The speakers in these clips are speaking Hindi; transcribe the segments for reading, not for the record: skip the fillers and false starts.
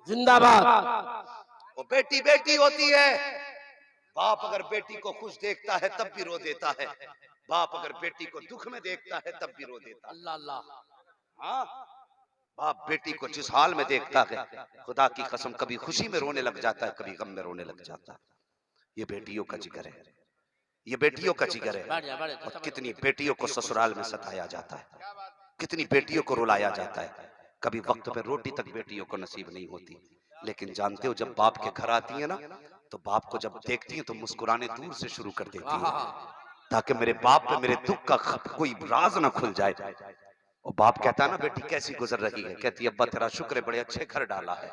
जिंदाबाद। वो बेटी बेटी होती है। बाप अगर बेटी को खुश देखता है तब भी रो देता है, बाप अगर बेटी को दुख में देखता है तब भी रो देता है। अल्लाह अल्लाह। हाँ, बाप बेटी को जिस हाल में देखता है, खुदा की कसम कभी खुशी में रोने लग जाता है, कभी गम में रोने लग जाता है। ये बेटियों का जिगर है, ये बेटियों का जिगर है। और कितनी बेटियों को ससुराल में सताया जाता है, कितनी बेटियों को रुलाया जाता है। कभी वक्त पे रोटी तक बेटियों को नसीब नहीं होती, लेकिन जानते हो जब बाप के घर आती है ना, तो बाप को जब देखती है तो मुस्कुराने दूर से शुरू कर देती है, ताकि मेरे बाप पे मेरे दुख का कोई राज ना खुल जाए। और बाप कहता है ना, बेटी कैसी गुजर रही है? कहती है, अब्बा तेरा शुक्र है, बड़े अच्छे घर डाला है,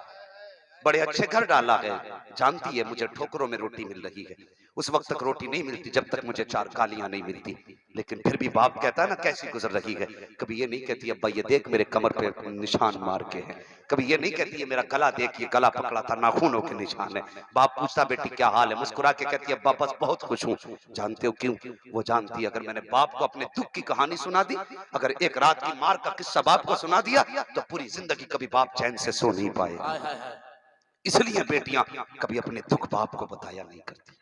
बड़े अच्छे घर डाला है। जानती है मुझे ठोकरों में रोटी मिल रही है, उस वक्त तक रोटी नहीं मिलती जब तक मुझे 4 गालियां नहीं मिलती, लेकिन फिर भी बाप कहता है ना कैसी गुजर रही है। कभी ये नहीं कहती अब्बा ये देख मेरे कमर पे निशान मार के हैं, कभी ये नहीं कहती है मेरा गला देख, ये गला पकड़ा था नाखूनों के निशान है। बाप पूछता बेटी क्या हाल है, मुस्कुरा के कहती है अब्बा बस बहुत खुश हूँ। जानते हो क्यों? वो जानती है अगर मैंने बाप को अपने दुख की कहानी सुना दी, अगर एक रात की मार का किस्सा बाप को सुना दिया, तो पूरी जिंदगी कभी बाप चैन से सो नहीं पाएगा। इसलिए बेटियां कभी अपने दुख बाप को बताया नहीं करती।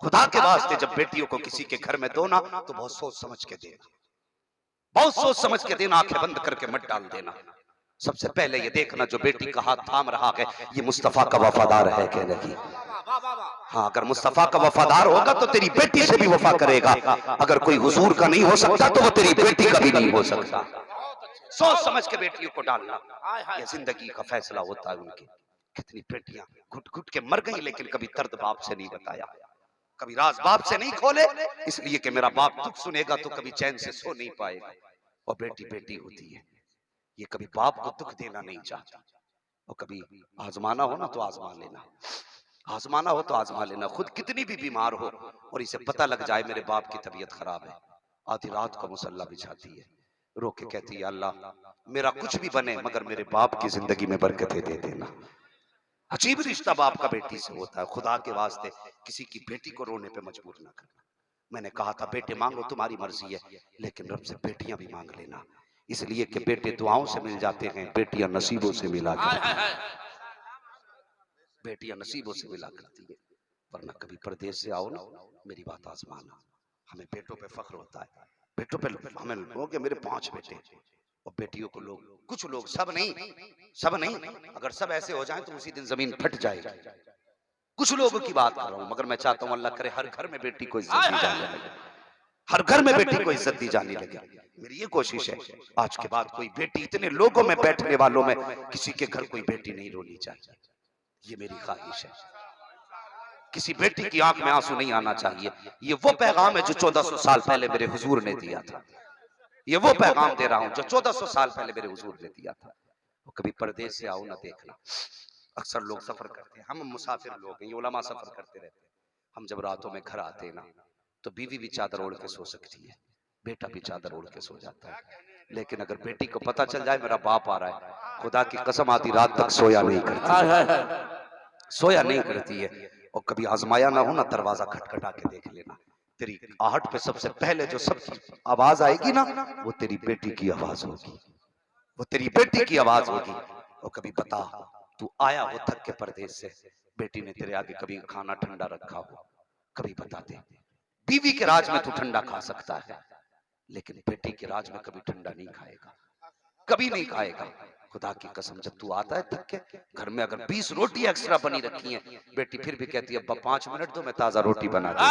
खुदा के वास्ते जब बेटियों को किसी के घर में दो ना, तो बहुत सोच समझ के देना, बहुत सोच समझ के देना, आंखें बंद करके मत डाल देना। सबसे पहले ये देखना जो बेटी का हाथ थाम रहा है ये मुस्तफा का वफादार है कि नहीं। हाँ, अगर मुस्तफा का वफादार होगा तो तेरी बेटी से भी वफा करेगा। अगर कोई हुजूर का नहीं हो सकता तो वो तेरी बेटी का भी नहीं हो सकता। सोच समझ के बेटियों को डालना, ये जिंदगी का फैसला होता है उनकी। कितनी बेटियां घुट घुट के मर गई, लेकिन कभी दर्द बाप से नहीं बताया, कभी राज बाप से नहीं खोले, इसलिए कि मेरा बाप दुख सुनेगा तो कभी चैन से सो नहीं पाएगा। और बेटी बेटी होती है, ये कभी बाप को दुख देना नहीं चाहती। और कभी आजमाना हो ना तो आजमा लेना, आजमाना हो तो आजमा लेना। खुद कितनी भी बीमार हो और इसे पता लग जाए मेरे बाप की तबीयत खराब है, आधी रात को मुसल्ला बिछाती है, रो के कहती है अल्लाह मेरा कुछ भी बने मगर मेरे बाप की जिंदगी में बरकतें दे देना। अजीब रिश्ता बाप का बेटी से होता है। खुदा के वास्ते किसी की बेटी को रोने पे मजबूर ना करना। मैंने कहा था बेटे मांगो तुम्हारी मर्जी है, लेकिन रब से बेटियां भी मांग लेना, इसलिए कि बेटे दुआओं से मिल जाते हैं, बेटियां नसीबों से मिला करती है, बेटियां नसीबों से मिला करती है। वरना कभी परदेश से आओ ना, मेरी बात आजमाना, हमें बेटों पे फख्र होता है, बेटों पे हमें लोग मेरे 5 बेटे, और बेटियों को लोग, कुछ लोग, सब नहीं, सब नहीं, अगर सब ऐसे हो जाएं तो उसी दिन जमीन फट जाएगी। कुछ लोगों की बात कर रहा हूं, मगर मैं चाहता हूं अल्लाह करे हर घर में बेटी को इज्जत दी जाने लगे, हर घर में बेटी को इज्जत दी जाने लगे। मेरी ये कोशिश है आज के बाद कोई बेटी, इतने लोगों में बैठने वालों में किसी के घर कोई बेटी नहीं रोनी चाहिए, ये मेरी ख्वाहिश है। किसी बेटी की आंख में आंसू नहीं आना चाहिए। ये वो पैगाम है जो 1400 साल पहले मेरे हुजूर ने दिया था, ये वो पैगाम दे रहा हूं जो 1400 साल पहले मेरे हुजूर ने दिया था। वो कभी परदेश से आओ ना देखना, अक्सर लोग सफर करते हैं, हम मुसाफिर लोग हैं, ये उलमा सफर करते रहते हैं। हम जब रातों में घर आते हैं ना, तो बीवी भी चादर ओढ़ के सो सकती है, बेटा भी चादर ओढ़ के सो जाता है, लेकिन अगर बेटी को पता चल जाए मेरा बाप आ रहा है, खुदा की कसम आधी रात तक सोया नहीं करती, सोया नहीं करती है। और कभी आजमाया ना हो ना, दरवाजा खटखटा के देख लेना, तेरी आहट पे सबसे पहले जो सब आवाज आएगी ना, वो तेरी बेटी की आवाज होगी, वो तेरी बेटी की आवाज होगी। और कभी बता, तू आया हो थक के परदेश से, बेटी ने तेरे आगे कभी खाना ठंडा रखा हो, कभी बता दे। बीवी के राज में तू ठंडा खा सकता है, लेकिन बेटी के राज में कभी ठंडा नहीं खाएगा, कभी नहीं खाएगा। खुदा की कसम, जब तू आता है थक के, घर में अगर 20 रोटी एक्स्ट्रा बनी रखी है, बेटी फिर भी कहती है अब्बा 5 मिनट दो मैं ताजा रोटी बना दूं।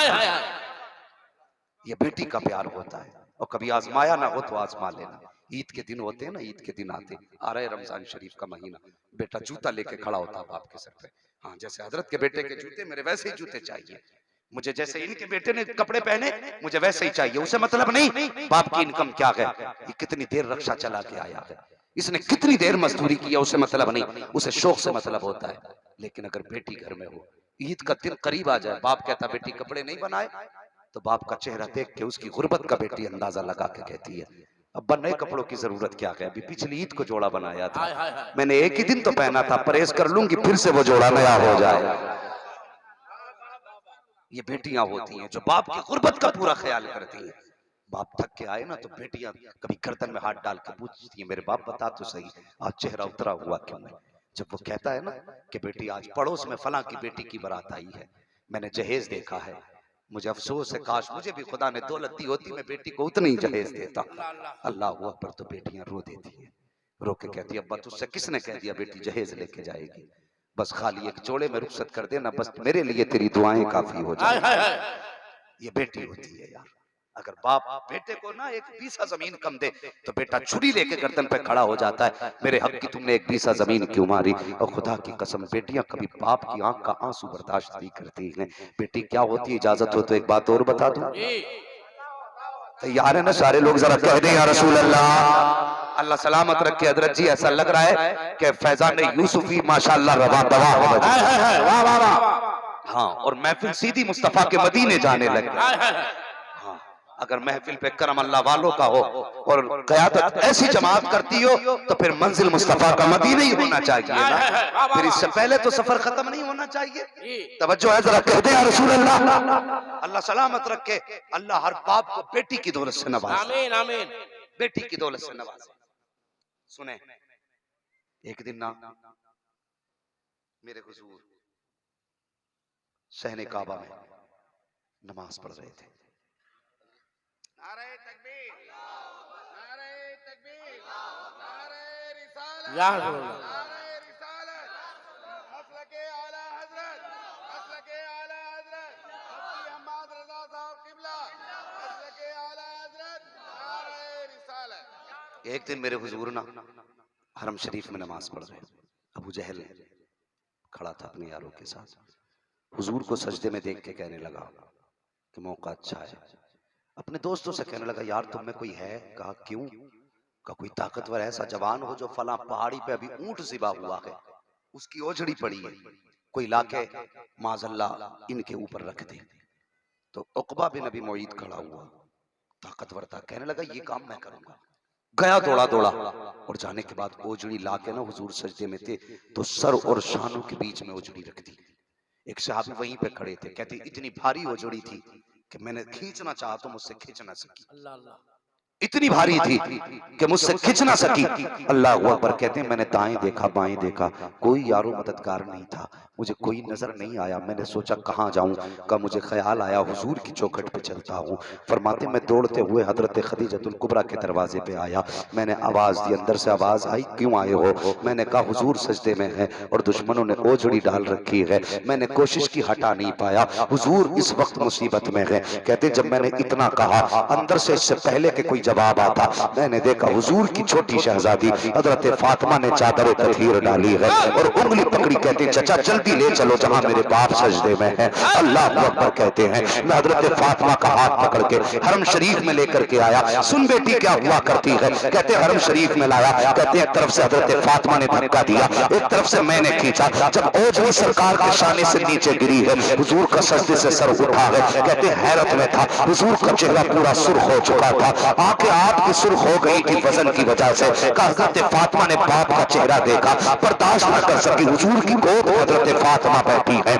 ये बेटी का प्यार होता है। और कभी आजमाया ना हो तो आजमा लेना। ईद के दिन होते हैं ना, ईद के दिन आते, आ रहे रमजान शरीफ का महीना, बेटा जूता लेके खड़ा होता है बाप के सर पे, हाँ जैसे हजरत के बेटे के जूते मेरे वैसे ही जूते चाहिए मुझे, जैसे इनके बेटे ने कपड़े पहने मुझे वैसे ही चाहिए। उसे मतलब नहीं बाप की इनकम क्या है, ये कितनी देर रक्षा चला के आया है, इसने कितनी देर मजदूरी किया, उसे मतलब नहीं, उसे शौक से मतलब होता है। लेकिन अगर बेटी घर में हो, ईद का दिन करीब आ जाए, बाप कहता बेटी कपड़े नहीं बनाए, तो बाप का चेहरा देख के उसकी गुर्बत का बेटी अंदाजा लगा के कहती है अब्बा नए कपड़ों की जरूरत क्या है, अभी पिछली ईद को जोड़ा बनाया था, मैंने एक ही दिन तो पहना था, परहेज कर लूंगी फिर से वो जोड़ा नया हो जाए। ये बेटियां होती हैं जो बाप की गुर्बत का पूरा ख्याल करती हैं। बाप थक के आए ना तो बेटियां कभी गर्दन में हाथ डाल के पूछती हैं मेरे बाप बता तो सही आज चेहरा उतरा हुआ क्यों है, जब वो कहता है ना कि बेटी आज पड़ोस में फला की बेटी की बारात आई है, मैंने जहेज देखा है, मुझे अफसोस है काश मुझे भी खुदा ने दौलत दी होती, मैं बेटी को उतना ही जहेज देता। अल्लाह हुआ पर तो बेटियां रो देती है, रो के कहती है अब्बा तुझसे किसने कह दिया बेटी जहेज लेके जाएगी, बस खाली एक जोड़े में रुखसत कर देना, बस मेरे लिए तेरी दुआएं काफी हो जाए। ये बेटी होती है यार। अगर बाप बेटे को ना एक बीसा जमीन कम दे तो बेटा छुरी लेके गर्दन पे खड़ा हो जाता है, मेरे हक की तुमने एक बीसा जमीन क्यों मारी। और खुदा की कसम बेटियां कभी बाप की आंख का आंसू बर्दाश्त नहीं करती हैं। बेटी क्या होती है, इजाजत हो तो एक बात और बता दूं, तैयार है ना सारे लोग, जरा कह दें या रसूल अल्लाह। अल्लाह सलामत रखे हजरत जी, ऐसा लग रहा है कि फैजान यूसुफी माशाअल्लाह रवा दवा है। वाह वाह वाह। हाँ, और महफिल सीधी मुस्तफा के मदीने जाने लगे। हाँ, अगर महफिल पे करम अल्लाह वालों का हो और क़यादत ऐसी जमात करती हो तो फिर मंजिल मुस्तफा का मदीना ही होना चाहिए ना, फिर इससे पहले तो सफर खत्म नहीं होना चाहिए। तवज्जो है, जरा कहते हैं रसूल अल्लाह। अल्लाह सलामत रखे, अल्लाह हर बाप को बेटी की दौलत से नवाजे। आमीन आमीन। बेटी की दौलत से नवाजे। सुने, एक दिन ना मेरे हुजूर सहने काबा में नमाज पढ़ रहे थे। नारे तकबीर, नारे तकबीर, नारे रिसालत, नारे रिसालत, मसलके आला हजरत, मसलके आला हजरत, मुफ्ती अहमद रजा साहब किबला, मसलके आला हजरत, नारे रिसालत। एक दिन मेरे हुजूर ना हरम शरीफ में नमाज पढ़ रहे, अबू जहल खड़ा था अपने यारों के साथ, हुजूर को सजदे में देख के कहने लगा कि मौका अच्छा है। अपने दोस्तों से कहने लगा यार तुम में कोई है? कहा क्यों? कहा कोई ताकतवर ऐसा जवान हो जो फला पहाड़ी पे अभी ऊंट ज़िबा हुआ है, उसकी ओझड़ी पड़ी है, कोई लाके माज़ल्ला इनके ऊपर रख दे। तो उक़बा बिन अबी मुईद खड़ा हुआ, ताकतवर था, कहने लगा ये काम मैं करूंगा। गया दौड़ा दौड़ा और जाने के बाद ओझड़ी लाके ना हुजूर सजदे में थे तो सर और शानों के बीच में ओझड़ी रख दी। एक सहाबी वहीं पे खड़े थे, कहते इतनी भारी ओझड़ी थी कि मैंने खींचना चाहा तो मुझसे खींच ना सकी, इतनी भारी थी कि मुझसे खींच ना सकी। अल्लाह अकबर। कहते हैं मैंने दाएं देखा बाएं देखा, कोई यारो मददगार नहीं था, मुझे कोई नजर नहीं आया। मैंने सोचा कहाँ जाऊं का मुझे ख्याल आया हुजूर की चौखट पे चलता हूँ। फरमाते मैं दौड़ते हुए हजरत खदीजतुल कुबरा के दरवाजे पे आया, मैंने आवाज दी, अंदर से आवाज आई क्यों आए हो? मैंने कहा हुजूर सजदे में है और दुश्मनों ने ओझड़ी डाल रखी है, मैंने कोशिश की हटा नहीं पाया, हुजूर इस वक्त मुसीबत में है। कहते जब मैंने इतना कहा अंदर से इससे पहले के कोई जवाब आता, मैंने देखा हुजूर की छोटी शहजादी हजरत फातिमा ने चादर तहीर डाली है और उंगली पकड़ी, कहते चचा जल्दी ले चलो जहां मेरे बाप सजदे में है। अल्लाह अकबर। कहते हैं मैं हजरत फातिमा का हाथ पकड़ के हरम शरीफ में लेकर के आया। सुन बेटी क्या हुआ करती है? कहते हरम शरीफ में लाया, कहते एक तरफ से हजरत फातिमा ने धक्का दिया, एक तरफ से मैंने खींचा। जब ओझड़ी सरकार के शाने से नीचे गिरी है, हुजूर का सजदे से सर उठा है। कहते हैरत में था, हुजूर का चेहरा पूरा सुर्ख हो चुका था, आंखें आपकी सुर्ख हो गई थी वजन की वजह से। हजरत फातिमा ने बाप का चेहरा देखा, बर्दाश्त न कर सकी, हुजूर की गोद में हजरत फातिमा बैठी है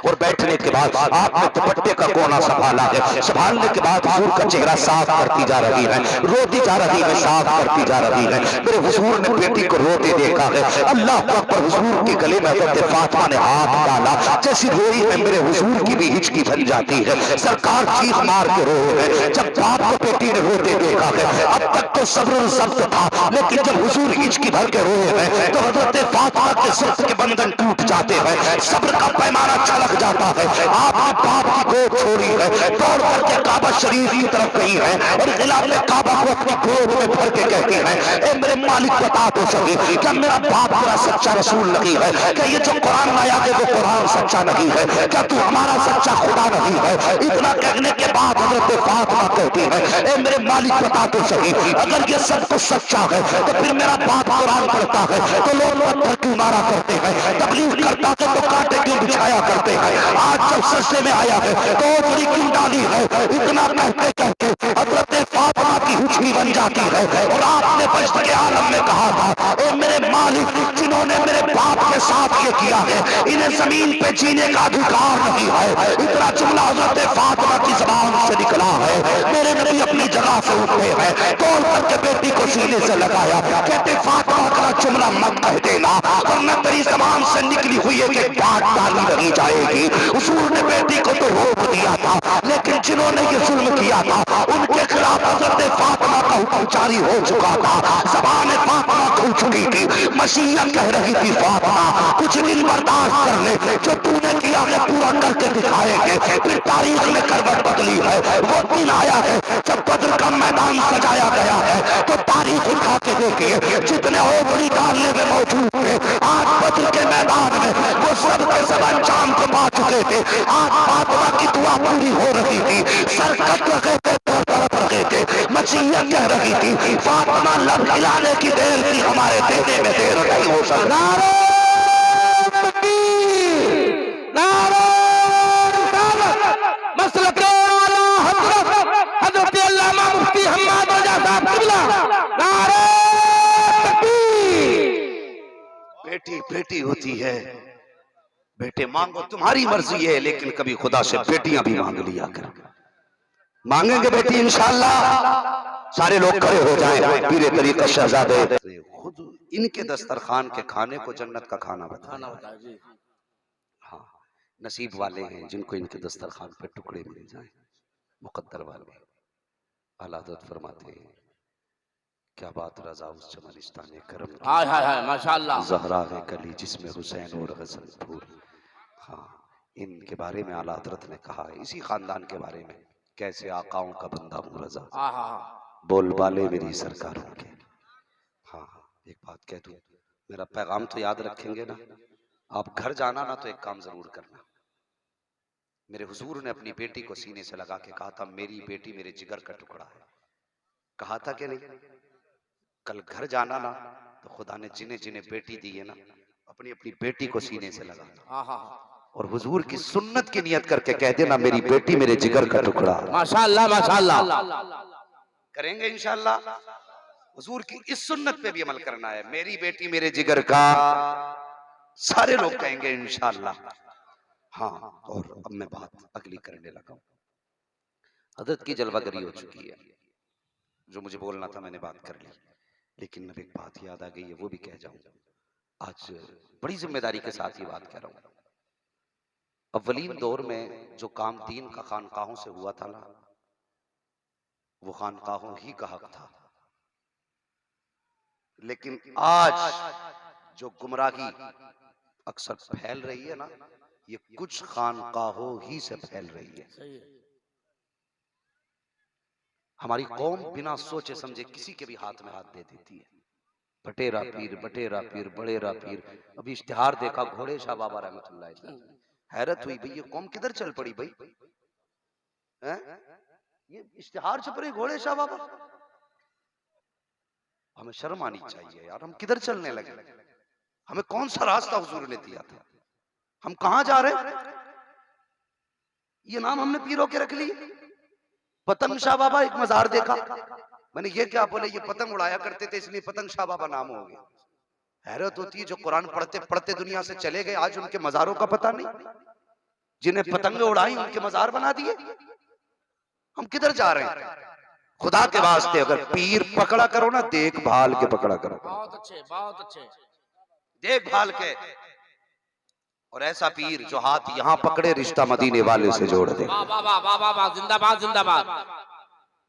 और बैठने के बाद आपने दुपट्टे का कोना संभाला है, संभालने के बाद हुजूर का चेहरा साफ करती जा रही है, रोती जा रही है, साफ करती जा रही है। मेरे हुजूर ने बेटी को रोते देखा है। अल्लाह अकबर। हुजूर के गले में हजरत फातिमा ने हाथ डाला, जैसी रोई है मेरे हुजूर की भी हिचकी बन जाती है, सरकार चीख मार के रो है। जब बाप को बेटी ने रोते देखा है, अब तक तो सब्र सब्र था, लेकिन जब हुजूर हिचकी भर के रोए हैं तो हजरत फातिमा के सिर्फ के बंधन टूट जाते हैं, सब्र का पैमाना छलक जाता है। आपने बाप की गोद छोड़ी है, दौड़ करके काबा शरीफ की तरफ गई है और खिलाफ काबा को अपनी गोद में भर के कहती है ए मेरे मालिक बता तो सके क्या मेरा बाप तेरा सच्चा रसूल नहीं है? क्या ये जो कुरान लाया है वो कुरान सच्चा नहीं है? क्या तू हमारा सच्चा खुदा नहीं है? इतना कहने के बाद हजरत फातिमा कहती है ए मेरे मालिक बता तो सही, अगर ये सब कुछ सच्चा है तो फिर मेरा बाप कुरान पढ़ता है तो लोग पत्थर क्यों मारा करते हैं, तकलीफ करता है तो कांटे क्यों बिछाया करते हैं, आज जब सजदे में आया है तो ओझड़ी क्यों डाली है? इतना कहते कहते हजरत फातिमा की हुचकी बन जाती है और आपने बश्त के आलम में कहा था ए मेरे मालिक जिन्होंने मेरे बाप के साथ ये किया है इन्हें जमीन पे जीने का अधिकार नहीं है। इतना जुमला हजरत फातिमा की ज़बान से निकला है। मेरे नबी अपनी जगह खानकाह से उठे हैं, तोड़ करके बेटी को सीने से लगाया, कहते फातिमा का जुमला मत कह देना वरना तेरी ज़बान से निकली हुई एक एक बात डाली नहीं जाएगी। हुजूर ने बेटी को तो रोक दिया था, लेकिन जिन्होंने ये जुल्म किया था उनके खिलाफ हज़रत फातिमा का हुक्म जारी हो चुका था। ज़बान फातिमा खुल चुकी थी, मसीहत कह रही थी फातिमा कुछ दिन बर्दाश्त कर ले, जो तूने किया है पूरा करके दिखाएंगे। फिर तारीख में करवट बदली है, वो दिन आया है जब बद्र का मैदान सजाया गया है। तो तारीख उठा के देखिए, जितने ओबड़ी डालने में मौजूद थे आज बद्र के मैदान में वो सब के सब अंजाम को पा चुके थे। आज फातिमा की दुआ पूरी हो रही थी, सर कट रहे थे, तड़प रहे थे, मसीहत कह रही थी फातिमा लब हिलाने की देर थी, हमारे देने में देर नहीं हो सकता। बेटी बेटी होती है, बेटे मांगो तुम्हारी मर्जी है, लेकिन कभी खुदा से बेटियां भी मांग लिया कर। मांगेंगे बेटी इंशाअल्लाह, सारे लोग खड़े हो जाएं, पीरे तरीक़त शहजादे खुद इनके दस्तरखान के खाने को जन्नत का खाना बताना। हाँ, नसीब वाले हैं जिनको इनके दस्तरखान पे टुकड़े मिल जाएं, मुकद्दर वाले। आला हज़रत फरमाते हैं क्या बात रज़ा उस चमनिस्तान करम की, हाय हाय हाय माशाअल्लाह, ज़हरा है कली जिसमें हुसैन और गज़ल फूल। हाँ, इनके बारे में आला हज़रत ने कहा है, इसी खानदान के बारे में, कैसे आकाओं का बंदा हूँ रज़ा, बोल बाले मेरी सरकारों के। हाँ, एक बात कह दूं, मेरा पैगाम तो याद रखेंगे ना? आप घर जाना ना तो एक काम जरूर करना। मेरे हुजूर ने अपनी बेटी को सीने से लगा के कहा था मेरी बेटी मेरे जिगर का टुकड़ा है। कहा था कि नहीं? कल घर जाना ना तो खुदा ने जिन्हें जिन्हें बेटी दी है ना, अपनी अपनी बेटी को सीने से लगाना और हुजूर की सुन्नत की नियत करके कह देना मेरी बेटी मेरे जिगर का टुकड़ा। माशाअल्लाह माशाअल्लाह, करेंगे इंशाअल्लाह। हुजूर की इस सुन्नत पे भी अमल करना है, मेरी बेटी मेरे जिगर का, सारे लोग कहेंगे इंशाअल्लाह। हाँ, और अब मैं बात अगली करने लगा हूं। हज़रत की जलवागरी हो चुकी है, जो मुझे बोलना था मैंने बात कर ली, लेकिन अब एक बात याद आ गई है, वो भी कह जाऊं। आज बड़ी जिम्मेदारी के साथ ये बात कह रहा हूं। अव्वलीन दौर में जो काम दीन का खानकाहों से हुआ था ना, वो खानकाहों ही का हक था। लेकिन आज जो गुमराही अक्सर फैल रही है ना, ये कुछ खानकाहों ही से फैल रही है। हमारी कौम बिना सोचे समझे किसी के भी हाथ में हाथ दे देती है। बटेरा पीर, बटेरा पीर, बड़ेरा पीर। अभी इश्तिहार देखा घोड़े शाह बाबा रहमतुल्लाह अलैह, हैरत हुई भाई ये कौम किधर चल पड़ी भाई, ये इश्तिहार छप रहे घोड़े शाह बाबा। हमें शर्म आनी चाहिए यार, हम किधर चलने लगे? हमें कौन सा रास्ता हुजूर ने दिया था? हम कहां जा रहे हैं? ये नाम हमने पीरों के रख ली। पतंग शाह बाबा, एक मजार देखा मैंने, ये क्या बोले, ये पतंग उड़ाया करते थे इसलिए पतंग शाह बाबा नाम हो गया। हैरत होती है, जो कुरान पढ़ते पढ़ते दुनिया से चले गए आज उनके मजारों का पता नहीं, जिन्हें पतंग उड़ाई उनके मजार बना दिए। हम किधर जा रहे हैं? खुदा के वास्ते अगर पीर पकड़ा करो ना, देखभाल के पकड़ा करो, बहुत अच्छे देखभाल के। और ऐसा पीर जो हाथ यहाँ पकड़े रिश्ता मदीने वाले से जोड़ दे। जिंदाबाद जिंदाबाद।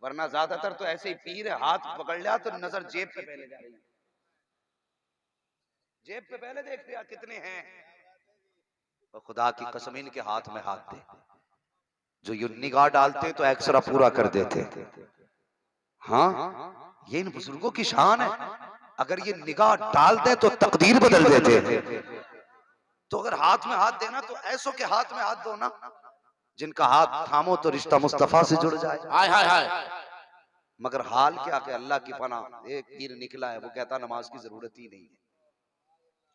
वरना ज्यादातर तो ऐसे ही पीर है, हाथ पकड़ लिया तो नजर जेब पे पहले जा रही है, जेब पे पहले देखते हैं कितने हैं। और खुदा की कसम इनके हाथ में हाथ दे, जो ये निगाह डालते तो एक्सरा पूरा कर देते। हाँ, ये इन बुजुर्गों की शान है, अगर ये निगाह डाल दे तो तकदीर बदल देते। तो अगर हाथ में हाथ देना तो ऐसों के हाथ में हाथ दो ना, जिनका हाथ थामो तो रिश्ता मुस्तफा से जुड़ जाए। हाय हाय हाय। मगर हाल क्या कि अल्लाह की पनाह एक पीर निकला है, वो कहता नमाज की जरूरत ही नहीं है,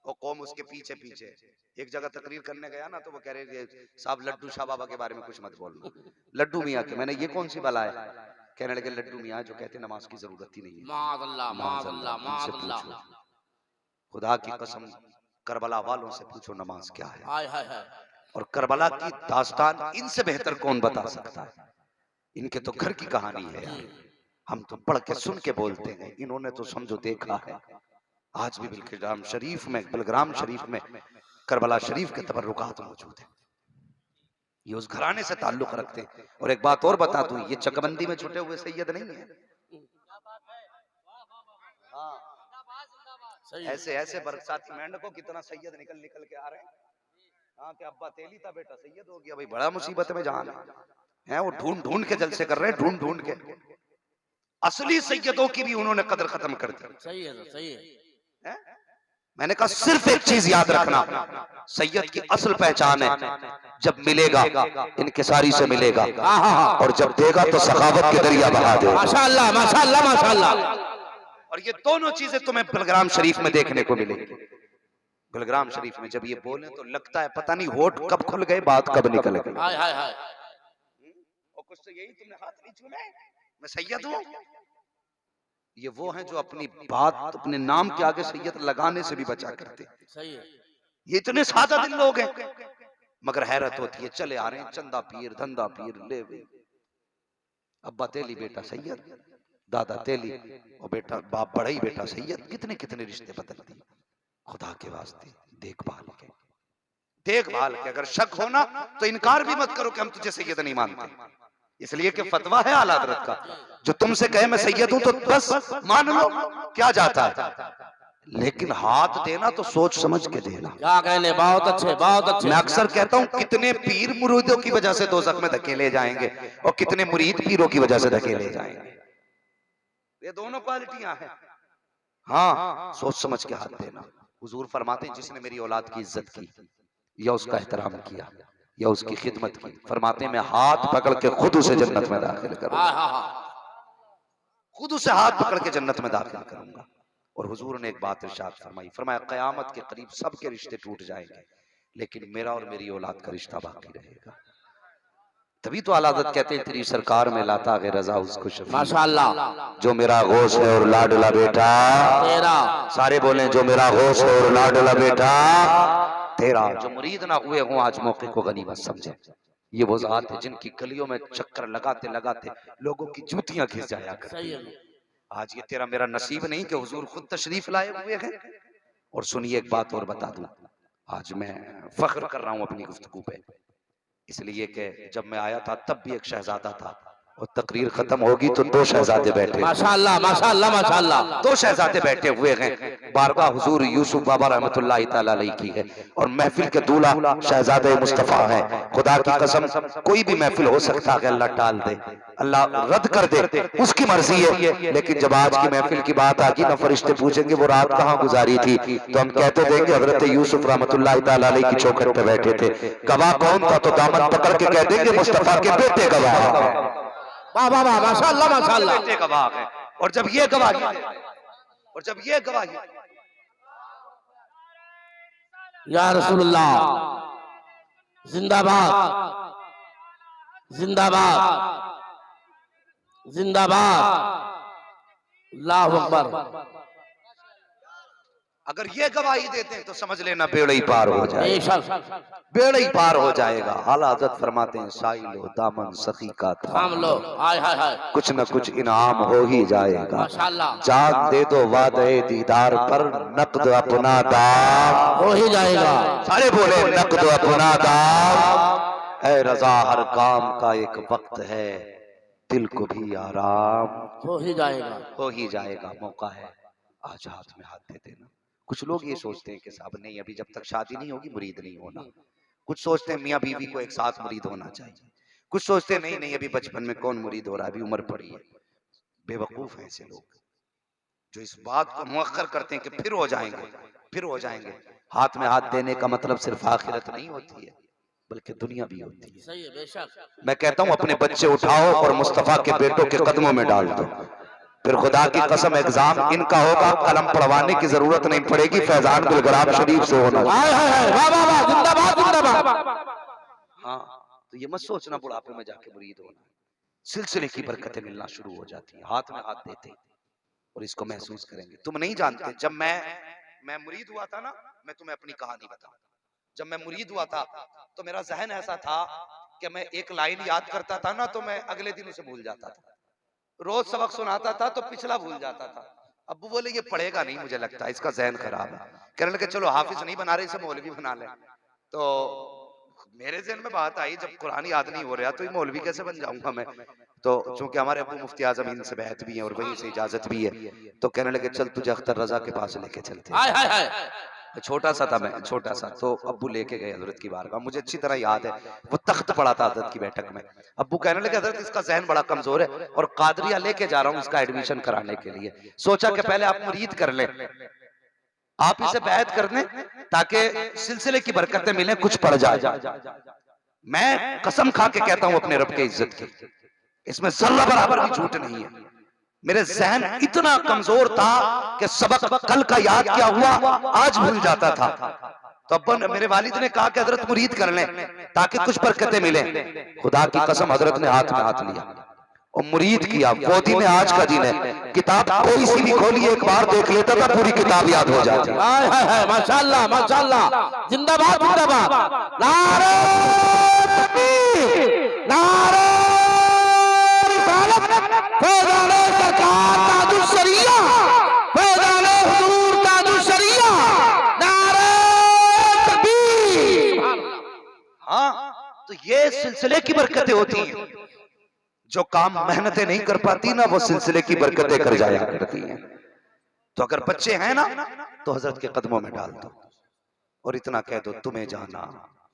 और कौम उसके पीछे पीछे। एक जगह तकरीर करने गया ना, तो वो कह रहे साहब लड्डू शाह बाबा के बारे में कुछ मत बोलना। लड्डू मियाँ के, मैंने ये कौन सी बला है? कहने लगे लड्डू मियाँ जो कहते नमाज की जरूरत ही नहीं है। माअल्लाह माअल्लाह माअल्लाह। खुदा की कसम करबला वालों से पूछो नमाज क्या है। हाय हाय हाय। और करबला की दास्तान इनसे बेहतर कौन बता सकता है? इनके तो घर की कहानी है यार। हम तो पढ़ के सुन के बोलते हैं, इन्होंने तो समझो देखा है। आज भी बिलग्राम शरीफ में, बिलग्राम शरीफ में करबला शरीफ के तबर्रुकात मौजूद है। ये उस घराने से ताल्लुक रखते हैं। और एक बात और बता दूं, ये चकबंदी में छुटे हुए सैयद नहीं है। हाँ, ऐसे ऐसे बरसाती मेंढकों कितना सैयद निकल निकल के आ रहे हैं। हाँ, कि अब्बा तेली था, बेटा सैयद हो गया। भाई बड़ा मुसीबत में जान है। वो ढूंढ ढूंढ के जलसे कर रहे हैं, ढूंढ ढूंढ के। असली सैयदों की भी उन्होंने कदर खत्म कर दी। सही है, सही है। मैंने कहा सिर्फ एक चीज याद रखना, सैयद की असल पहचान है जब मिलेगा इनकिसारी से मिलेगा, और जब देगा तो सखावत के दरिया बहा देगा। माशाअल्लाह, माशाअल्लाह, माशाअल्लाह। और ये दोनों चीजें तुम्हें बिलग्राम शरीफ में देखने को मिलेंगी। बिलग्राम शरीफ में जब ये बोले तो लगता है पता नहीं होठ कब खुल गए, बात कब निकल गई। हाय हाय हाय। और कुछ तो यही, तुमने हाथ नहीं छूने, मैं सैयद हूं। ये वो हैं जो अपनी बात अपने नाम के आगे सैयद लगाने से भी बचा करते। सही है। ये इतने सादा दिल लोग हैं, मगर हैरत होती है, चले आ रहे हैं चंदा पीर, धंधा पीर, ले अब्बा तेली बेटा सैयद, दादा तेली और बेटा बाप बड़ा ही बेटा सैयद। कितने कितने रिश्ते बदल दिए। खुदा के वास्ते देखभाल के, देखभाल के। अगर शक हो ना तो इनकार भी मत करो कि हम तुझे सैयद नहीं मानते, इसलिए कि फतवा है आला हज़रत का, जो तुमसे कहे मैं सैयद हूं तो बस मान लो, क्या जाता है। लेकिन हाथ देना तो सोच समझ के देना। क्या कहने, बहुत अच्छे, बहुत अच्छे। मैं अक्सर कहता हूं कितने पीर मुरीदों की वजह से दोज़ख में धकेले जाएंगे और कितने मुरीद पीरों की वजह से धकेले जाएंगे। ये दोनों क्वालिटियां हैं। हाँ, सोच समझ के हाथ देना। हुजूर फरमाते हैं जिसने मेरी औलाद की इज्जत की या उसका एहतराम किया या उसकी खिदमत की, फरमाते हैं मैं हाथ पकड़ के खुद उसे जन्नत में दाखिल करूंगा, खुद उसे हाथ पकड़ के जन्नत में दाखिल करूंगा। और हुजूर ने एक बात इरशाद फरमाई, फरमाया क़यामत के करीब सबके रिश्ते टूट जाएंगे लेकिन मेरा और मेरी औलाद का रिश्ता बाकी रहेगा। तभी तो आला हज़रत कहते हैं तेरी सरकार में लाता है रजा उसको शफी, माशाअल्लाह। जो मेरा गौस है और लाडला बेटा तेरा। सारे बोले जो मेरा गौस है और लाडला बेटा तेरा। जो मुरीद ना हुए हों आज मौके को गनीमत समझे। ये वो ज़ात है जिनकी गलियों में चक्कर लगाते लगाते लोगों की जूतियां घिस जाया करती है। आज ये तेरा मेरा नसीब नहीं कि हुजूर खुद तशरीफ लाए हुए हैं। और सुनिए एक बात और बता दूं, आज मैं फख्र कर रहा हूं अपनी गुफ्तगू पे, इसलिए कि जब मैं आया था तब भी एक शहजादा था और तकरीर खत्म होगी तो दो शहजादे बैठे। माशाअल्लाह, माशाअल्लाह, माशाअल्लाह। दो शहजादे बैठे हुए हैं। बारगाह हुजूर यूसुफ बाबा रहमतुल्लाहि तआला अलैहि की है और महफिल के दूल्हा शहजादे मुस्तफा है। खुदा की कसम कोई भी महफिल हो सकता है अल्लाह टाल दे, अल्लाह रद्द कर दे, उसकी मर्जी है। लेकिन जब आज की महफिल की बात आगी ना, फरिश्ते पूछेंगे वो रात कहाँ गुजारी थी, तो हम कहते देंगे हजरत यूसुफ रहमतुल्लाहि तआला अलैहि की चौखट पे बैठे थे। गवाह कौन था, तो दामन पकड़ के कह देंगे मुस्तफा के बेटे गवाह। वाह वाह वाह, माशाअल्लाह, माशाअल्लाह। बेटे गवाह है। और जब ये गवाही, और जब ये गवाही, या रसूलुल्लाह जिंदाबाद, जिंदाबाद, जिंदाबाद, अल्लाहु अकबर। अगर ये गवाही देते हैं तो समझ लेना बेड़ा ही पार हो जाएगा, बेशक बेड़ा ही पार हो जाएगा। आला हज़रत फरमाते हैं साइलो दामन सखी का थाम लो, हाय हाय हाय, कुछ न कुछ इनाम हो ही जाएगा। माशाअल्लाह। जान दे दो वादे दीदार पर, नकद अपना दाम हो ही जाएगा। सारे बोले नकद अपना दाम। ऐ रजा हर काम का एक वक्त है, दिल को भी आराम हो ही जाएगा, हो ही जाएगा। मौका है आज हाथ में हाथ दे देना। कुछ लोग ये सोचते हैं कि साहब नहीं अभी जब तक शादी नहीं होगी मुरीद नहीं होना। कुछ सोचते हैं मियाँ बीवी को एक साथ मुरीद होना चाहिए। कुछ सोचते हैं नहीं नहीं अभी बचपन में कौन मुरीद हो रहा है, अभी उम्र पड़ी है। बेवकूफ हैं ऐसे लोग जो इस बात को मुअक्खर करते हैं कि फिर हो जाएंगे, फिर हो जाएंगे। हाथ में हाथ देने का मतलब सिर्फ आखिरत नहीं होती है बल्कि दुनिया भी होती है। सही है, बेशक। मैं कहता हूँ अपने बच्चे उठाओ और मुस्तफा के बेटों के कदमों में डाल दो, फिर खुदा की कसम एग्जाम इनका होगा, कलम पढ़वाने की जरूरत नहीं पड़ेगी, फैजान बिलग्राम शरीफ से होना। जिंदाबाद, जिंदाबाद। हाँ, तो ये मत सोचना बुढ़ापे में जाके मुरीद होना। सिलसिले की बरकतें मिलना शुरू हो जाती है हाथ में हाथ देते और इसको महसूस करेंगे। तुम नहीं जानते, जब मैं मुरीद हुआ था ना, मैं तुम्हें अपनी कहानी बताऊं। जब मैं मुरीद हुआ था तो मेरा जहन ऐसा था कि मैं एक लाइन याद करता था ना तो मैं अगले दिन उसे भूल जाता था। रोज सबक सुनाता था तो पिछला भूल जाता था। अब्बू बोले ये पढ़ेगा नहीं, मुझे लगता है इसका ज़हन खराब है। कहने लगे चलो हाफिज नहीं बना रहे, इसे मौलवी बना ले। तो मेरे ज़हन में बात आई, जब कुरान याद नहीं हो रहा तो ये मौलवी कैसे बन जाऊंगा मैं। तो चूंकि हमारे अब्बू मुफ्ती आजम इनसे बैत भी है और वहीं से इजाजत भी है, तो कहने लगे चल तुझे अख्तर रजा के पास लेके चलते हैं। हाय हाय हाय छोटा सा था मैं, छोटा सा, तो अब्बू लेके गए हजरत की बारगाह। मुझे अच्छी तरह याद है वो तख्त पड़ा था हजरत की बैठक में। अब्बू कहने लगे हजरत इसका जहन बड़ा कमजोर है और कादरिया लेके जा रहा हूँ इसका एडमिशन कराने के लिए। सोचा कि पहले आप मुरीद कर लें, आप इसे बैत कर दें ताकि सिलसिले की बरकतें मिलें, कुछ पड़ जाए। मैं कसम खा के कहता हूं अपने रब के इज्जत की, इसमें जर्रा बराबर भी झूठ नहीं है। मेरे जहन इतना कमजोर था कि सबक कल का याद क्या हुआ आज भूल जाता था। तो अब्बा मेरे वालिद ने कहा कि हजरत मुरीद कर लें ताकि कुछ बरकतें मिले। खुदा की कसम हजरत ने हाथ में हाथ लिया और मुरीद किया। वो दिन आज का दिन है, किताब कोई सी भी खोली एक बार देख लेता था पूरी किताब याद हो जाती। हाय हाय हाय माशाल्लाह माशाल्लाह, जिंदाबाद जिंदाबाद, नारे तकबीर, नारे रिसालत, फैज़ाने सरकार ताजुल शरिया, फैज़ाने हुजूर ताजुल शरिया, नारे तकबीर। हाँ, तो ये सिलसिले की बरकतें होती हैं। जो काम मेहनतें नहीं कर पाती ना, वो सिलसिले की बरकतें कर जाया करती हैं। तो अगर बच्चे हैं ना तो हजरत के कदमों में डाल दो और इतना कह दो तुम्हें जाना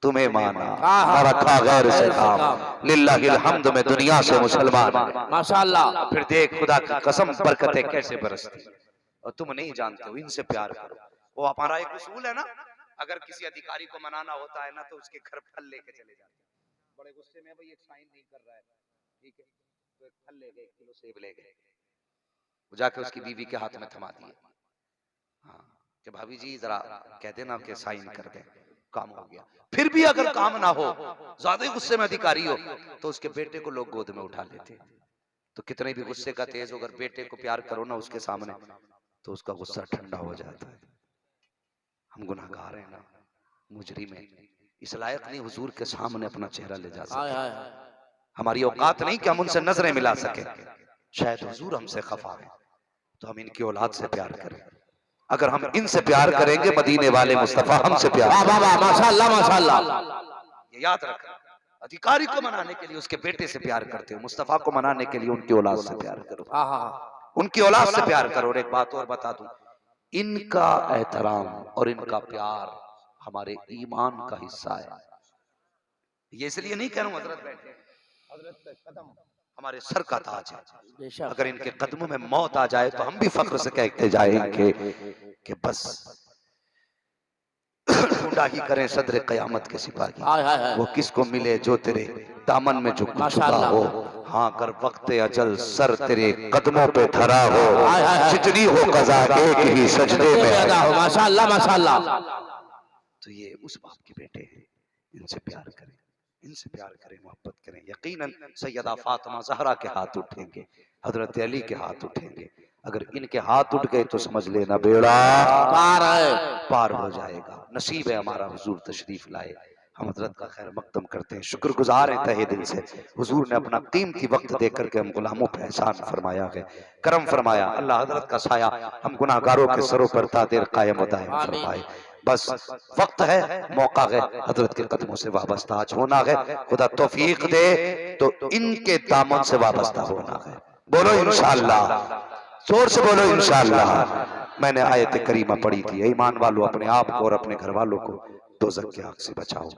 तुम्हें माना और रखा गैर से काम, लिल्लाहिल हम्द में दुनिया से मुसलमान। माशाल्लाह। फिर देख खुदा की कसम बरकतें कैसे बरसती। और तुम नहीं जानते हो, इनसे प्यार करो। वो हमारा एक उसूल है ना, अगर किसी अधिकारी को मनाना होता है ना तो उसके घर फल लेके चले जाते हैं। बड़े गुस्से में भाई एक साइन नहीं कर रहा है, ठीक है, तो एक फल ले गए, 1 किलो सेब ले गए, वो जाके उसकी बीवी के हाथ में थमा दिए। हाँ कि भाभी जी जरा कह देना कि साइन कर दे, काम हो गया। फिर भी अगर काम ना हो, ज्यादा ही गुस्से में अधिकारी हो, तो उसके बेटे को लोग गोद में उठा लेते। तो कितने भी गुस्से का तेज हो, अगर बेटे को प्यार करो ना उसके सामने, तो उसका गुस्सा ठंडा हो जाता है। हम गुनाहगार हैं ना, मुजरिम हैं, इस लायक नहीं हुजूर के सामने अपना चेहरा ले जा हाय सके। हाय हमारी औकात नहीं कि हम उनसे नजरें मिला सके। शायद हुजूर हमसे खफा है, तो हम इनकी औलाद से प्यार करें। अगर हम इनसे प्यार करेंगे मदीने वाले मुस्तफा हमसे प्यार। वाह वाह वाह माशाल्लाह माशाल्लाह। ये याद रखना, अधिकारी को मनाने के लिए उसके बेटे से प्यार करते हो, मुस्तफा को मनाने के लिए उनकी औलाद से प्यार करो, हाँ हाँ उनकी औलाद से प्यार करो। और एक बात और बता दूं, इनका एहतराम और इनका प्यार हमारे ईमान का हिस्सा है। ये इसलिए नहीं कह रहा हूं हजरत बैठे, हजरत का कदम हमारे सर का ताज है। बेशक। अगर इनके कदमों में मौत आ जाए तो हम भी फख्र से कहते जाएंगे कि बस ढूंढा ही करें सदर कयामत के सिपाही, हाय हाय हाय वो किसको मिले जो तेरे दामन में झुका माशाल्लाह। हो। हाँ कर वक्त अजल सर तेरे कदमों पे धरा हो, हाय हाय हाय। जितनी हो कज़ा एक ही सजदे में पैदा हो है। माशाल्लाह माशाल्लाह। तो ये उस बाप के बेटे हैं, इनसे प्यार करें, इनसे प्यार करें, मोहब्बत करें। यकीनन सैयदा फातिमा ज़हरा के हाथ उठेंगे, हजरत अली के हाथ उठेंगे। अगर इनके हाथ उठ गए तो समझ लेना बेड़ा पार हो जाएगा। नसीब है हमारा हुजूर तशरीफ लाए। हम हजरत का खैर मकदम करते हैं, शुक्रगुजार हैं तहे दिल से। हुजूर ने अपना कीमती वक्त देकर के हम गुलामों पर एहसान फरमाया है, करम फरमाया। अल्लाह हजरत का साया हम गुनाहगारों के सरों पर तादेर कायम दायम फरमाए। बस वक्त है, मौका है, हजरत के कदमों से वाबस्ता आज होना है। खुदा तौफीक दे तो इनके दामन से वाबस्ता होना है। बोलो इंशाअल्लाह, जोर से बोलो इंशाअल्लाह। मैंने आयत करीमा पढ़ी थी, ईमान वालों अपने आप को और अपने घर वालों को दोज़ख की आंख से बचाओ।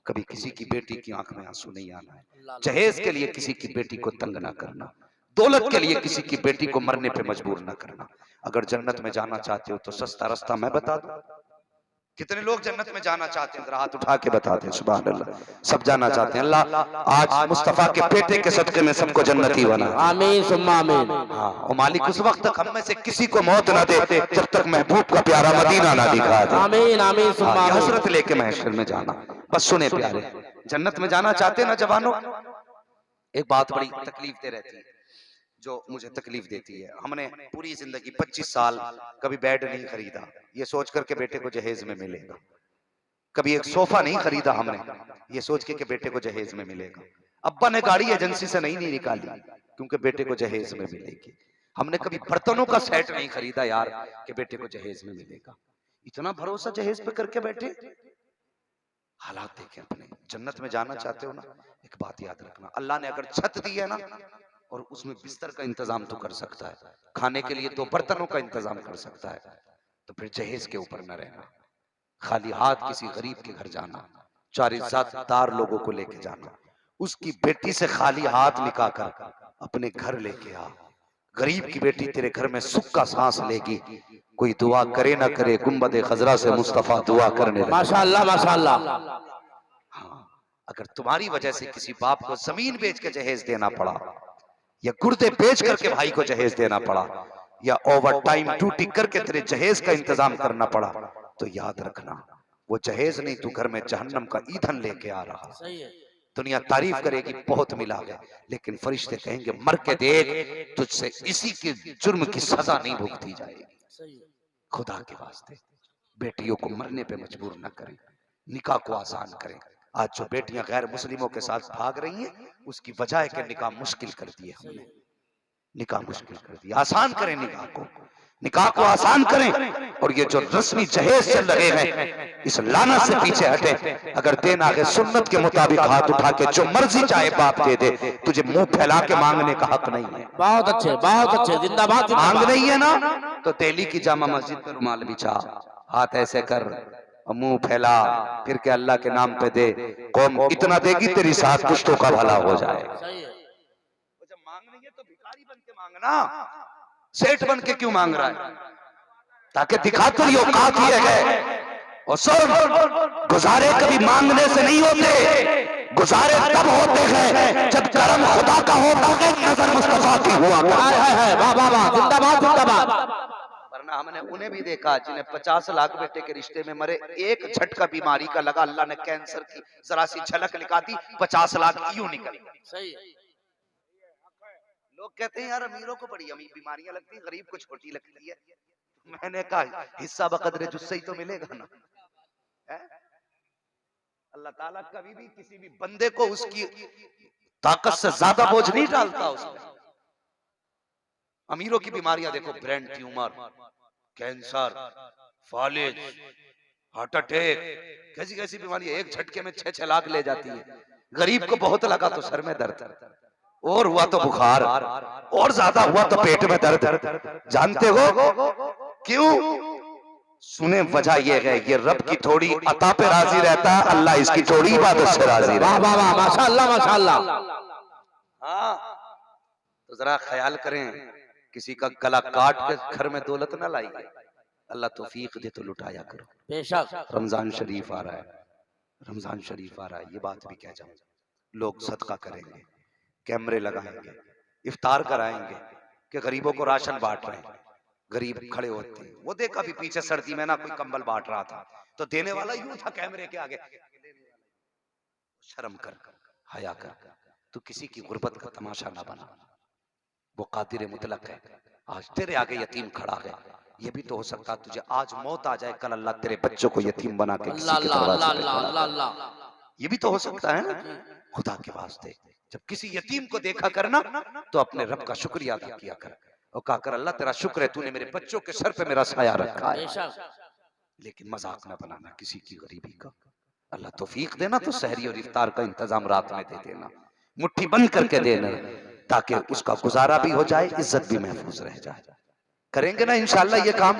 कभी किसी की बेटी की आंख में आंसू नहीं आना है। जहेज के लिए किसी की बेटी को तंग ना करना, दौलत के लिए किसी की बेटी को मरने पे मजबूर ना करना। अगर जन्नत में जाना चाहते हो तो सस्ता रास्ता मैं बता दूं। कितने लोग जन्नत में जाना चाहते हैं, जरा हाथ उठा के बताते हैं। सुभान अल्लाह, सब जाना चाहते हैं। अल्लाह आज मुस्तफा के पेटे के सदके में सबको जन्नती बना। आमीन सुम्मा आमीन। हाँ, और मालिक उस वक्त तक हम में से किसी को मौत ना दे जब तक महबूब का प्यारा मदीना ना दिखा दे। आमीन आमीन सुम्मा हाँ, आमीन। हसरत लेके महशर में जाना। बस सुने प्यारे, जन्नत में जाना चाहते ना जवानों, एक बात बड़ी तकलीफ दे रहती है, जो मुझे तकलीफ देती है। हमने पूरी जिंदगी 25 साल कभी बेड नहीं खरीदा, ये सोच करके बेटे को जहेज में मिलेगा। कभी एक सोफा नहीं खरीदा हमने, ये सोच के कि बेटे को जहेज में मिलेगा। अब्बा ने गाड़ी एजेंसी से नहीं निकाली, क्योंकि बेटे को जहेज में मिलेगी। हमने कभी बर्तनों का सेट नहीं खरीदा यार कि बेटे को जहेज में मिलेगा। इतना भरोसा जहेज पे करके बैठे। हालात देखें अपने। जन्नत में जाना चाहते हो ना, एक बात याद रखना, अल्लाह ने अगर छत दी है ना और उसमें बिस्तर का इंतजाम तो कर सकता है, खाने के लिए 2 बर्तनों का इंतजाम कर सकता है, तो फिर जहेज के ऊपर न रहना, खाली हाथ किसी गरीब के घर जाना, 4 इज्जतदार लोगों को लेके जाना, उसकी बेटी से खाली हाथ निकाह कर अपने घर लेके आ। गरीब की बेटी तेरे घर में सुख का सांस लेगी, कोई दुआ करे ना करे, गुंबद खजरा से मुस्तफा दुआ करने लगे। माशाअल्लाह माशाअल्लाह। हाँ, अगर तुम्हारी वजह से किसी बाप को जमीन बेच के जहेज देना पड़ा, या गुर्दे बेच करके भाई को जहेज देना पड़ा, या ओवर टाइम ड्यूटी करके तेरे जहेज का इंतजाम करना पड़ा, तो याद रखना वो जहेज नहीं, तू घर में जहन्नम का ईंधन लेके आ रहा। सही है। दुनिया तारीफ करेगी बहुत मिला है, लेकिन फरिश्ते कहेंगे मर के देख, तुझसे इसी के जुर्म की सजा नहीं भुगती जाएगी। सही है। खुदा के वास्ते बेटियों को मरने पे मजबूर न करें, निकाह को आसान करें। आज जो बेटियां गैर मुस्लिमों के साथ भाग रही हैं, उसकी वजह है कि निकाह मुश्किल कर दिया हमने, निकाह मुश्किल कर दिया। आसान करें निकाह को, निकाह को आसान करें। और ये जो रस्मी जहेज चल रहे हैं, इस लानत से पीछे हटें। अगर देना है सुन्नत के मुताबिक हाथ उठा के जो मर्जी चाहे बाप दे दे, तुझे मुंह फैला के मांगने का हक नहीं है। बहुत अच्छे जिंदाबाद। मांग नहीं है ना, तो दिल्ली की जामा मस्जिद पर रुमाल बिछा, हाथ ऐसे कर, मुंह फैला, फिर के अल्लाह के नाम पे दे, कौम इतना देगी तेरी 7 पुश्तों का भला हो जाए। सही है। जब मांग नहीं है तो भिखारी बन के मांगना, सेठ बन के क्यों मांग रहा है? ताकि दिखाते ही औकात ही है। और सुन, गुजारे कभी मांगने से नहीं होते, गुजारे तब होते हैं जब करम खुदा का होता है, नजर मुस्तफा की हुआ जिंदाबाद। वरना हमने उन्हें भी देखा जिन्हें 50 लाख बेटे के रिश्ते में मरे, एक झटका बीमारी का लगा, अल्लाह ने कैंसर की जरा सी झलक निकाल दी, 50 लाख यूं निकल। सही है। लोग कहते हैं यार अमीरों को बड़ी अमीर बीमारियां लगती हैं, गरीब को छोटी लगती है। मैंने कहा हिस्सा बकदरे जुस्से ही तो मिलेगा ना। अल्लाह ताला कभी भी किसी भी बंदे को उसकी ताकत से ज्यादा बोझ नहीं डालता उसमें। अमीरों की बीमारियां देखो, ब्रेन ट्यूमर, कैंसर, फालिज, हार्ट अटैक, कैसी कैसी बीमारी एक झटके में 6-6 लाख ले जाती है। गरीब को बहुत लगा तो सर में दर्द, और हुआ तो बुखार, और ज्यादा हुआ तो पेट में दर्द। जानते हो क्यों? सुने वजह ये है, ये रब की थोड़ी अता पे राजी रहता है, अल्लाह इसकी थोड़ी इबादत से राजी रहता है। वाह वाह माशाअल्लाह माशाअल्लाह। हाँ, तो जरा ख्याल करें, किसी का गला काट के घर में दौलत ना लाइए। अल्लाह तौफीक दे तो लुटाया करो। बेशक। रमजान शरीफ आ रहा है, रमजान शरीफ आ रहा है, ये बात भी कह जाऊं, लोग सदका करेंगे, कैमरे लगाएंगे, इफ्तार कराएंगे कि गरीबों को राशन बांट रहे हैं। गरीब खड़े होते हैं, वो देखा भी पीछे सर्दी में ना कोई कंबल बांट रहा था, तो देने वाला यूं था कैमरे के आगे। शर्म कर, हया कर, तू किसी की गुर्बत का तमाशा ना बना। वो कादिर मुतलक है, आज तेरे आगे यतीम खड़ा है। ये भी तो हो सकता है तुझे आज मौत आ जाए, कल अल्लाह तेरे बच्चों को यतीम बना के किसी के दरवाजे पे खड़ा। ये भी तो हो सकता है ना। खुदा के वास्ते जब किसी यतीम को देखा करना, तो अपने रब का शुक्रिया अदा किया कर और कहा कर अल्लाह तेरा शुक्र है, तूने मेरे बच्चों के सर पे मेरा साया रखा है। लेकिन मजाक ना बनाना किसी की गरीबी का। अल्लाह तौफीक देना तो सहरी और इफ्तार का इंतजाम रात में दे देना, मुट्ठी बंद करके देना, ताकि उसका गुजारा भी हो जाए, इज्जत भी महफूज रह जाए। करेंगे ना इंशाअल्लाह ये काम।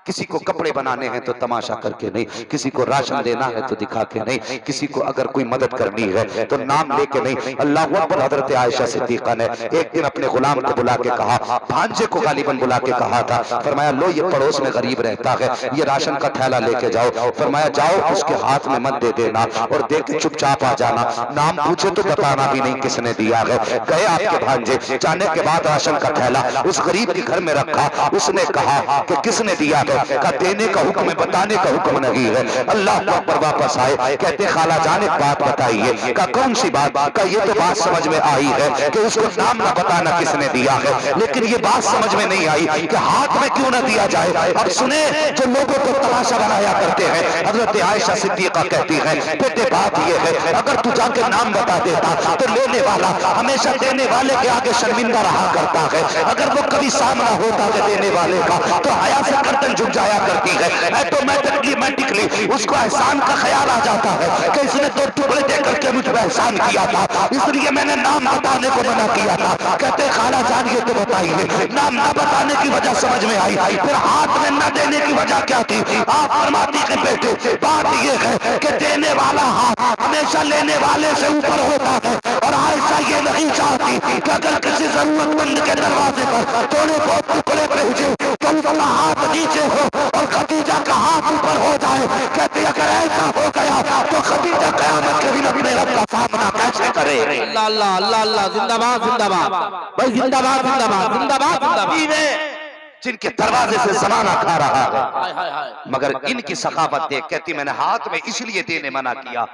किसी को कपड़े बनाने हैं तो तमाशा करके नहीं, किसी को राशन देना है तो दिखा के नहीं, किसी को अगर कोई मदद करनी है तो नाम लेके नहीं। अल्लाह अकबर। हजरत आयशा सिद्दीका ने एक दिन अपने गुलाम को बुला के कहा, भांजे को गालिबन बुला के कहा था, फरमाया लो ये पड़ोस में गरीब रहता है, ये राशन का थैला लेके जाओ। फरमाया जाओ उसके हाथ में मत दे देना और दे के चुपचाप आ जाना, नाम पूछे तो बताना भी नहीं किसने दिया है। गए आपके भांजे, जाने के बाद राशन का थैला उस गरीब के घर में रखा, उसने कहा कि किसने दिया है, है का देने का हुक्म है, बताने का हुक्म नहीं है। अल्लाह अकबर। वापस आए, कहते खाला जान एक बात बताइए। का कौन सी बात? का ये तो बात समझ में आई है कि उसको नाम ना बताना किसने दिया है, लेकिन ये बात समझ में नहीं आई कि हाथ में क्यों ना दिया जाए। अब सुने, जो लोगों को तमाशा बनाया करते हैं, हजरत आयशा सिद्दीका कहती है बेटे बात ये है, अगर तू जाके नाम बता देता तो लेने वाला हमेशा देने वाले के आगे शर्मिंदा रहा करता है। अगर वो कभी सामना होता है देने वाले का तो हया से गर्दन झुक जाया करती है। ऑटोमेटिकली उसको एहसान का ख्याल आ जाता है कि इसने तो टुकड़े देकर के मुझ पर एहसान किया था, इसलिए मैंने नाम बताने को मना किया था। कहते खाला जान ये तो बताइए, नाम न बताने की वजह समझ में आई, फिर हाथ में न देने की वजह क्या थी? आप फरमाती के बेटे बात ये है कि देने वाला हाथ हमेशा लेने वाले से ऊपर होता है, और आयशा ये नहीं चाहती कि अगर किसी जरूरतमंद के दरवाजे पर थोड़े बहुत टुकड़े भेजे तो उसका हाथ नीचे हो और खदीजा का हाथ ऊपर हो जाए। कहते अगर ऐसा हो गया तो खदीजा क़यामत के दिन अपने रब का सामना कैसे करे? अल्लाह अल्लाह अल्लाह अल्लाह, जिंदाबाद जिंदाबाद भाई, जिंदाबाद जिंदाबाद जिंदाबाद जिंदाबाद। जिनके दरवाजे से जमाना खा रहा है, मगर इनकी सखावत देख कहती मैंने हाथ में इसलिए देने मना किया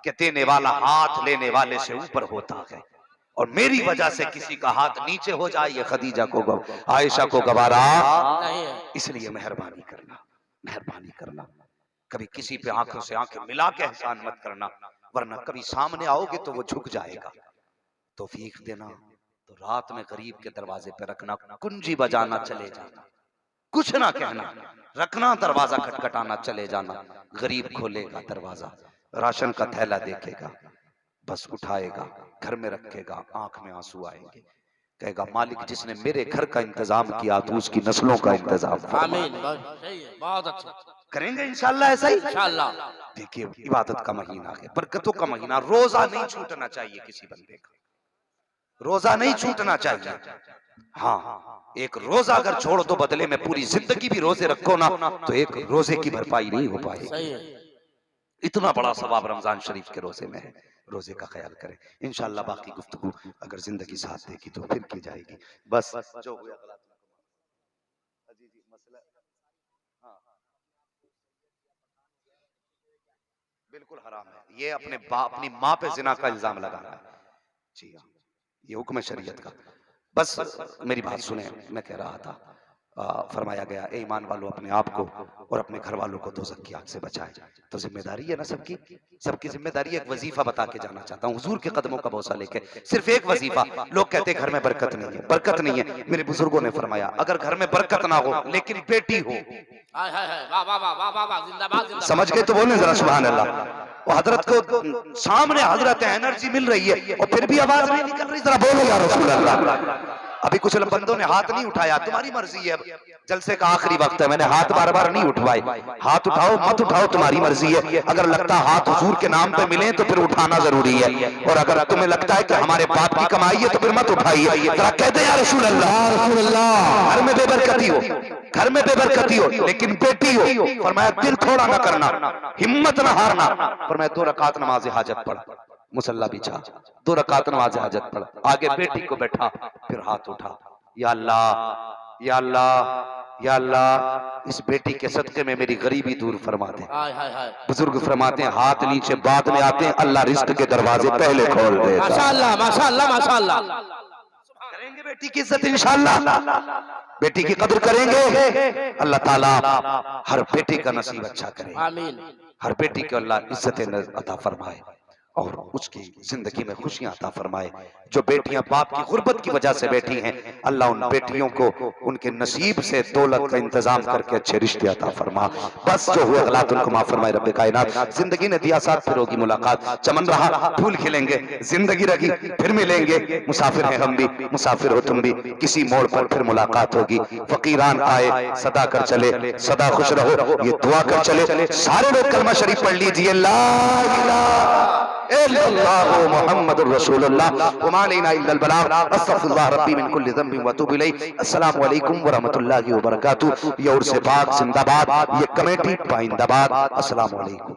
कि देने वाला हाथ लेने वाले से ऊपर होता है, और मेरी वजह से किसी का हाथ नीचे हो जाए ये खदीजा को, आयशा को गवारा, इसलिए मेहरबानी करना, मेहरबानी करना। कभी किसी पे आंखों से आंखें मिला के एहसान मत करना, वरना कभी सामने आओगे तो वो झुक जाएगा। तौफीक देना तो रात में गरीब के दरवाजे पे रखना, कुंजी बजाना चले जाना, कुछ ना कहना, रखना दरवाजा खटखटाना चले जाना। गरीब खोलेगा दरवाजा, राशन का थैला देखेगा, बस उठाएगा, घर में रखेगा, आंख में आंसू आएंगे, कहेगा मालिक जिसने मेरे घर का इंतजाम किया तो उसकी नस्लों का इंतजाम। आमीन, बहुत अच्छा करेंगे इंशाल्लाह, ऐसा ही इंशाल्लाह। देखिए इबादत का महीना है, बरकतों का महीना, रोजा नहीं छूटना चाहिए किसी बंदे का, रोजा नहीं छूटना चाहिए। हाँ, एक रोजा अगर छोड़ दो बदले में पूरी जिंदगी भी रोजे रखो ना तो एक रोजे की भरपाई नहीं हो पाएगी। इतना बड़ा सवाब रमजान शरीफ के रोजे में है, रोजे का ख्याल करें। इंशाल्लाह बाकी गुफ्तगू अगर जिंदगी साथ देगी तो फिर की जाएगी। बस जो हुआ बिल्कुल हराम है, ये अपनी माँ पे जिना का इल्जाम लगाना है। जी हाँ, ये हुक्म शरीयत का। बस मेरी बात सुने, मैं कह रहा था फरमाया गया ए ईमान वालों अपने आप को और अपने घर वालों को दोज़ख की आग से बचाएं। तो जिम्मेदारी है ना सबकी, सबकी जिम्मेदारी। एक वजीफा बता के जाना चाहता हूँ हुजूर के कदमों का बोसा लेके, सिर्फ एक वजीफा। लोग कहते हैं घर में बरकत नहीं है, बरकत नहीं है। मेरे बुजुर्गों ने फरमाया अगर घर में बरकत ना हो लेकिन बेटी हो, समझ गए तो बोले जरा सुभान अल्लाह। वो हजरत को सामने हजरत एनर्जी मिल रही है और फिर भी आवाज नहीं निकल रही, जरा बोलो या रसूल अल्लाह। अभी कुछ बंदों ने हाथ नहीं उठाया, तुम्हारी मर्जी है, जलसे का आखिरी वक्त है, मैंने हाथ बार बार नहीं उठवाए। हाथ उठाओ मत उठाओ तुम्हारी मर्जी है। अगर लगता हाथ हुजूर के नाम पे मिले तो फिर उठाना जरूरी है, और अगर तुम्हें लगता है कि हमारे बाप की कमाई है तो फिर मत उठाइए। जरा कहते हैं या रसूल अल्लाह। घर में बेबरकती हो, घर में बेबरकती हो लेकिन बेटी हो, फरमाया दिल थोड़ा ना करना, हिम्मत ना हारना। फरमाया 2 रकात नमाज हाजत पढ़, मुसल्ला बिछा, 2 रकात नमाज हाजत पढ़, आगे बेटी को बैठा, फिर हाथ उठा, या अल्लाह या अल्लाह या अल्लाह इस बेटी के सदके में मेरी गरीबी दूर फरमा दे। बुजुर्ग फरमाते हैं हाथ नीचे बाद में आते हैं, अल्लाह रिज़्क़ के दरवाजे पहले खोल दे। माशाअल्लाह माशाअल्लाह माशाअल्लाह। करेंगे बेटी की इज्जत इंशाअल्लाह, बेटी की कदर करेंगे। अल्लाह ताला हर बेटी का नसीब अच्छा करे, आमीन। हर बेटी को अल्लाह इज्जत अता फरमाए और उसकी जिंदगी में खुशियां अता फरमाए। जो बेटियां बाप की गुर्बत की वजह से बैठी हैं, अल्लाह उन बेटियों को उनके नसीब से दौलत का इंतजाम करके अच्छे रिश्ते अता फरमा। बस जो हुए गलत उनको माफ फरमाए रब्बे कायनात। जिंदगी ने दिया साथ, फिर होगी मुलाकात, चमन रहा फूल खिलेंगे, जिंदगी रही फिर मिलेंगे। मुसाफिर हैं हम भी, मुसाफिर हो तुम भी, किसी मोड़ पर फिर मुलाकात होगी। फकीरान आए सदा कर चले, सदा खुश रहो ये दुआ कर चले। सारे लोग कलमा शरीफ पढ़ लीजिए, ला इलाहा इल्लल्लाहु मुहम्मदुर रसूलुल्लाह व मा अलैना इल्लल बलाग, अस्तगफिरुल्लाह रब्बी मिन कुल्लि ज़ंबिन व अतूबु इलैहि। अस्सलामु अलैकुम व रहमतुल्लाहि व बरकातुहू। ये उर्स पाक जिंदाबाद, ये कमेटी पाइंदाबाद। अस्सलामु अलैकुम।